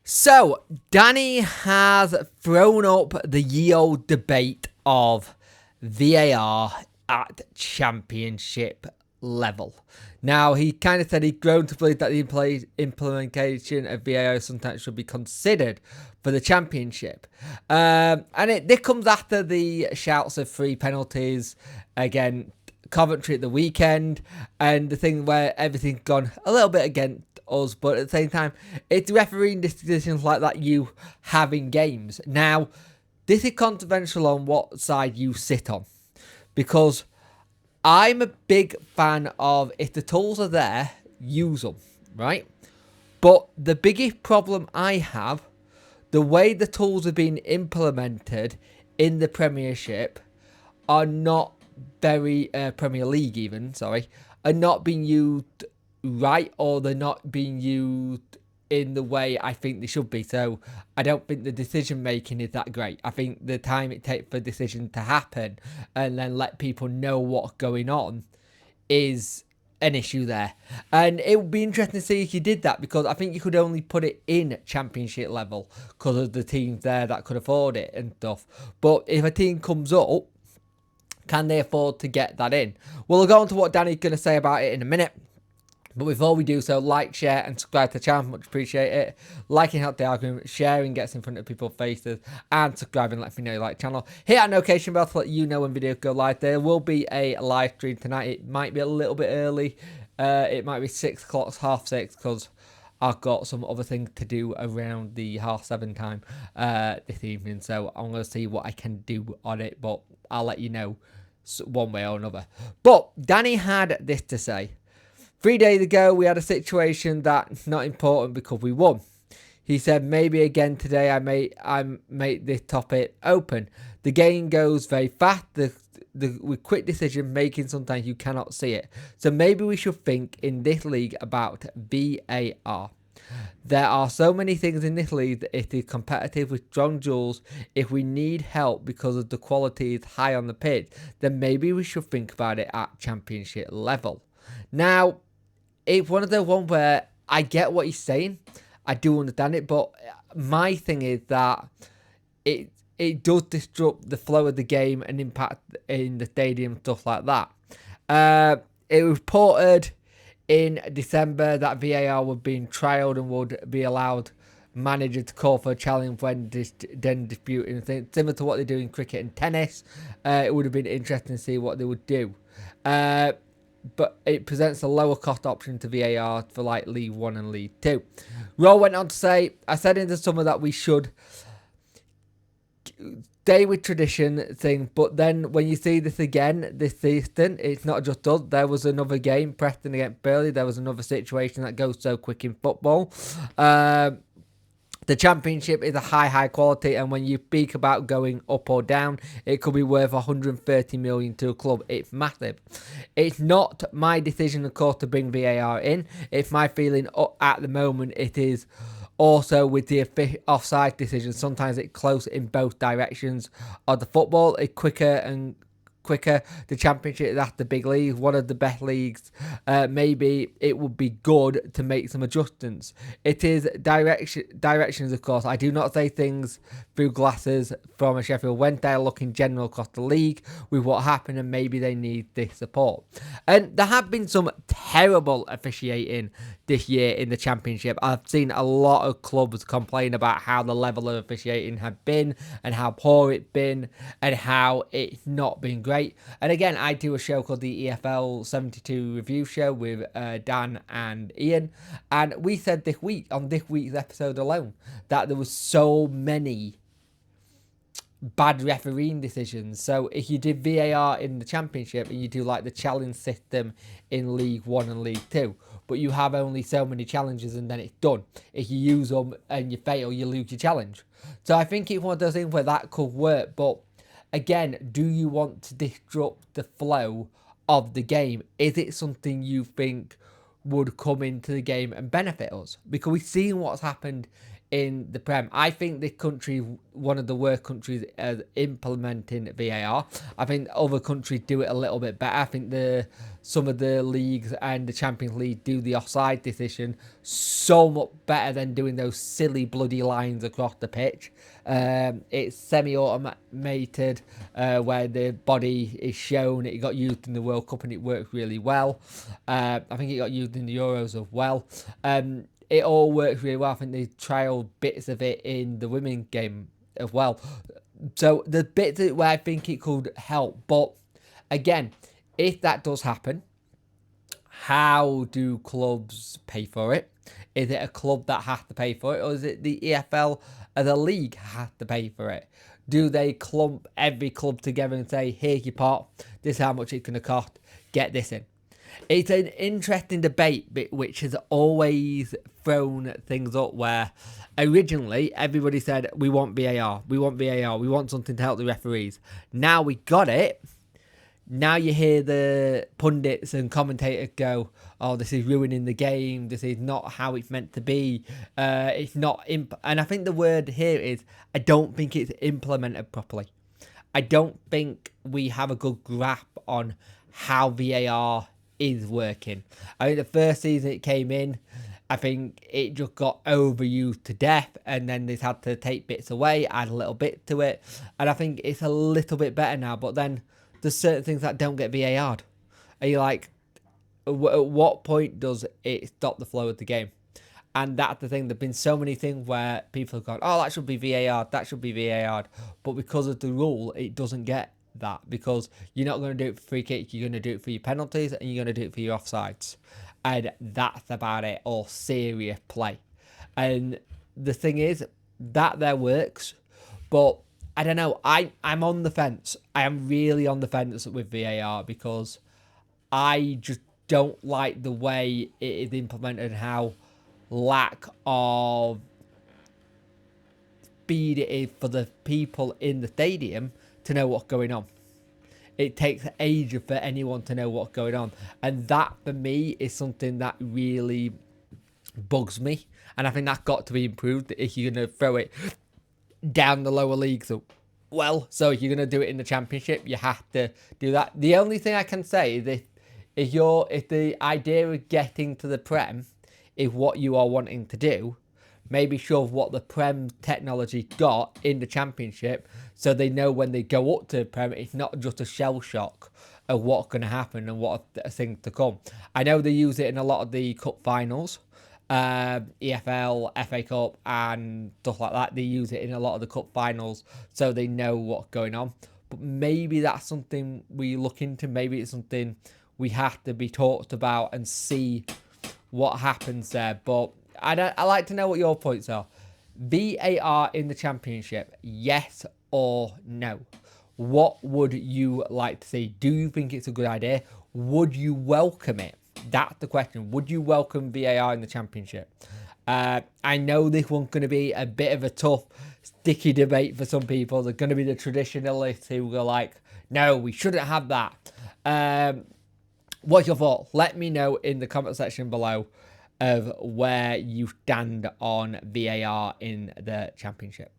So, Danny has thrown up the ye-old debate of VAR at championship level. Now, he kind of said he'd grown to believe that the implementation of VAR sometimes should be considered for the championship. And this comes after the shouts of 3 penalties again, Coventry at the weekend, and the thing where everything's gone a little bit against us, but at the same time, it's refereeing decisions like that you have in games. Now, this is controversial on what side you sit on, because I'm a big fan of, if the tools are there, use them, right? But the biggest problem I have, the way the tools are being implemented in the Premiership are not very, Premier League even, sorry, are not being used right, or they're not being used in the way I think they should be. So I don't think the decision making is that great. I think the time it takes for a decision to happen and then let people know what's going on is an issue there. And it would be interesting to see if you did that, because I think you could only put it in championship level because of the teams there that could afford it and stuff. But if a team comes up, can they afford to get that in? We'll go on to what Danny's going to say about it in a minute. But before we do so, like, share, and subscribe to the channel. Much appreciate it. Liking helps the argument. Sharing gets in front of people's faces. And subscribing lets me know you like the channel. Hit that notification bell to let you know when videos go live. There will be a live stream tonight. It might be a little bit early. It might be 6 o'clock, 6:30, because I've got some other things to do around the 7:30 time this evening. So I'm going to see what I can do on it. But I'll let you know one way or another. But Danny had this to say. 3 days ago, we had a situation that's not important because we won. He said, maybe again today I make this topic open. The game goes very fast. With quick decision making, sometimes you cannot see it. So maybe we should think in this league about VAR. There are so many things in this league that it is competitive with strong duels. If we need help because of the quality is high on the pitch, then maybe we should think about it at championship level. Now, it's one of the ones where I get what he's saying. I do understand it, but my thing is that it does disrupt the flow of the game and impact in the stadium and stuff like that. It was reported in December that VAR would be trialled and would be allowed manager to call for a challenge when then disputing things, similar to what they do in cricket and tennis. It would have been interesting to see what they would do. But it presents a lower cost option to VAR for like League 1 and League 2. Rowe went on to say, I said in the summer that we should stay with tradition thing, but then when you see this again this season, it's not just us. There was another game, Preston against Burnley. There was another situation that goes so quick in football. The championship is a high quality, and when you speak about going up or down, it could be worth 130 million to a club. It's massive. It's not my decision, of course, to bring VAR in. It's my feeling at the moment. It is also with the offside decision. Sometimes it's close in both directions of the football. It's quicker. The championship is after the big league, one of the best leagues. Maybe it would be good to make some adjustments. It is directions, of course. I do not say things through glasses from a Sheffield Wednesday. Look in general across the league with what happened, and maybe they need this support. And there have been some terrible officiating this year in the championship. I've seen a lot of clubs complain about how the level of officiating had been and how poor it's been and how it's not been great. And again, I do a show called the EFL 72 Review Show with Dan and Ian, and we said this week, on this week's episode alone, that there was so many bad refereeing decisions. So if you did VAR in the championship and you do like the challenge system in League 1 and League 2, but you have only so many challenges and then it's done. If you use them and you fail, you lose your challenge. So I think it's one of those things where that could work, but again, do you want to disrupt the flow of the game? Is it something you think would come into the game and benefit us? Because we've seen what's happened in the Prem. I think this country, one of the worst countries at implementing VAR. I think other countries do it a little bit better. I think some of the leagues and the Champions League do the offside decision so much better than doing those silly bloody lines across the pitch. It's semi-automated, where the body is shown. It got used in the World Cup and it worked really well. I think it got used in the Euros as well. It all works really well. I think they trial bits of it in the women's game as well. So the bits where I think it could help. But again, if that does happen, how do clubs pay for it? Is it a club that has to pay for it, or is it the EFL as a league has to pay for it? Do they clump every club together and say, here's your part, this is how much it's going to cost, get this in? It's an interesting debate, which has always thrown things up, where originally everybody said, we want VAR, we want something to help the referees. Now we got it. Now you hear the pundits and commentators go, oh, this is ruining the game, this is not how it's meant to be, it's not, and I think the word here is, I don't think it's implemented properly. I don't think we have a good grasp on how VAR is working. I think the first season it came in, I think it just got overused to death, and then they've had to take bits away, add a little bit to it, and I think it's a little bit better now, but then there's certain things that don't get VAR'd. Are you like, at what point does it stop the flow of the game? And that's the thing. There've been so many things where people have gone, oh, that should be VAR'd, that should be VAR'd. But because of the rule, it doesn't get that, because you're not going to do it for free kicks, you're going to do it for your penalties, and you're going to do it for your offsides. And that's about it, or serious play. And the thing is, that there works, but I don't know. I'm on the fence. I am really on the fence with VAR, because I just don't like the way it is implemented and how lack of speed it is for the people in the stadium to know what's going on. It takes ages for anyone to know what's going on. And that, for me, is something that really bugs me. And I think that's got to be improved if you're going to throw it down the lower leagues. So if you're going to do it in the Championship, you have to do that. The only thing I can say is if the idea of getting to the Prem is what you are wanting to do, maybe shove what the Prem technology got in the Championship, so they know when they go up to the Prem, it's not just a shell shock of what's going to happen and what things to come. I know they use it in a lot of the cup finals. EFL, FA Cup and stuff like that. They use it in a lot of the cup finals, so they know what's going on. But maybe that's something we look into. Maybe it's something we have to be talked about and see what happens there. But I like to know what your points are. VAR in the Championship, yes or no? What would you like to see? Do you think it's a good idea? Would you welcome it? That's the question. Would you welcome VAR in the Championship? I know this one's going to be a bit of a tough, sticky debate for some people. There's going to be the traditionalists who go like, no, we shouldn't have that. What's your thought? Let me know in the comment section below of where you stand on VAR in the Championship.